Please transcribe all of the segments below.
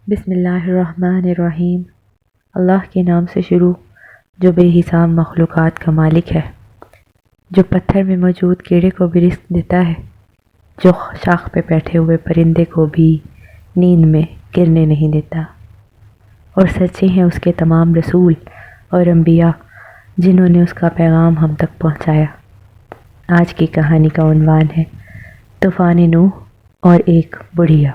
بسم اللہ الرحمن الرحیم۔ اللہ کے نام سے شروع جو بے حساب مخلوقات کا مالک ہے، جو پتھر میں موجود کیڑے کو بھی رزق دیتا ہے، جو شاخ پہ بیٹھے ہوئے پرندے کو بھی نیند میں گرنے نہیں دیتا، اور سچے ہیں اس کے تمام رسول اور انبیاء جنہوں نے اس کا پیغام ہم تک پہنچایا۔ آج کی کہانی کا عنوان ہے طوفان نوح اور ایک بڑھیا۔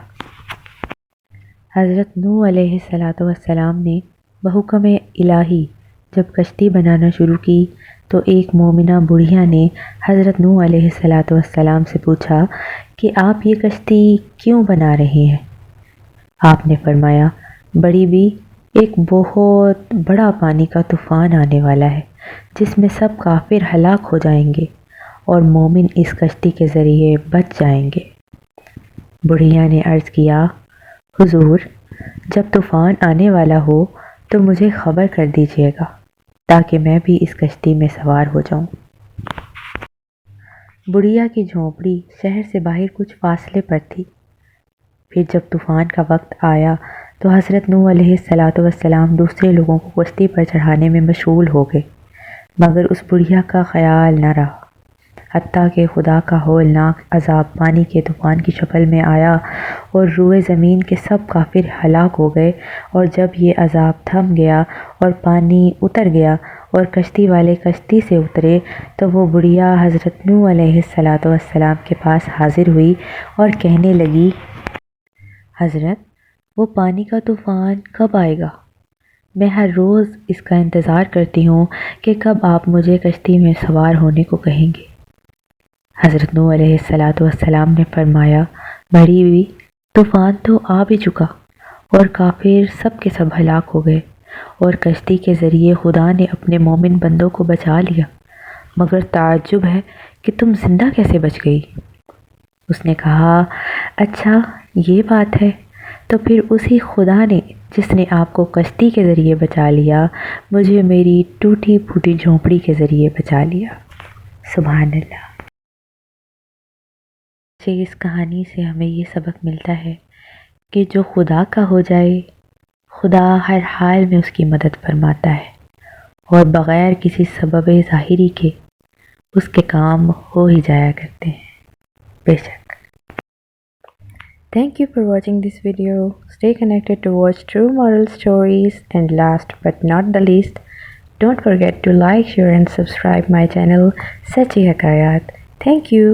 حضرت نوح علیہ السلام نے بحکم الہی جب کشتی بنانا شروع کی تو ایک مومنہ بڑھیا نے حضرت نوح علیہ السلام سے پوچھا کہ آپ یہ کشتی کیوں بنا رہے ہیں؟ آپ نے فرمایا، بڑی بھی ایک بہت بڑا پانی کا طوفان آنے والا ہے جس میں سب کافر ہلاک ہو جائیں گے اور مومن اس کشتی کے ذریعے بچ جائیں گے۔ بڑھیا نے عرض کیا، حضور جب طوفان آنے والا ہو تو مجھے خبر کر دیجیے گا تاکہ میں بھی اس کشتی میں سوار ہو جاؤں۔ بڑھیا کی جھونپڑی شہر سے باہر کچھ فاصلے پر تھی۔ پھر جب طوفان کا وقت آیا تو حضرت نوح علیہ السلام دوسرے لوگوں کو کشتی پر چڑھانے میں مشغول ہو گئے، مگر اس بڑھیا کا خیال نہ رہا، حتیٰ کہ خدا کا ہولناک عذاب پانی کے طوفان کی شکل میں آیا اور روئے زمین کے سب کافر ہلاک ہو گئے۔ اور جب یہ عذاب تھم گیا اور پانی اتر گیا اور کشتی والے کشتی سے اترے تو وہ بڑھیا حضرت نوح علیہ السلام کے پاس حاضر ہوئی اور کہنے لگی، حضرت وہ پانی کا طوفان کب آئے گا؟ میں ہر روز اس کا انتظار کرتی ہوں کہ کب آپ مجھے کشتی میں سوار ہونے کو کہیں گے۔ حضرت نوح علیہ السلام نے فرمایا، بڑی ہوئی طوفان تو آ بھی چکا اور کافر سب کے سب ہلاک ہو گئے اور کشتی کے ذریعے خدا نے اپنے مومن بندوں کو بچا لیا، مگر تعجب ہے کہ تم زندہ کیسے بچ گئی؟ اس نے کہا، اچھا یہ بات ہے، تو پھر اسی خدا نے جس نے آپ کو کشتی کے ذریعے بچا لیا مجھے میری ٹوٹی پھوٹی جھونپڑی کے ذریعے بچا لیا۔ سبحان اللہ۔ اس کہانی سے ہمیں یہ سبق ملتا ہے کہ جو خدا کا ہو جائے خدا ہر حال میں اس کی مدد فرماتا ہے اور بغیر کسی سبب ظاہری کے اس کے کام ہو ہی جایا کرتے ہیں، بے شک۔ Thank you for watching this video. Stay connected to watch true moral stories, and last but not the least, don't forget to like, share and subscribe my channel Sachi Hakayat. Thank you.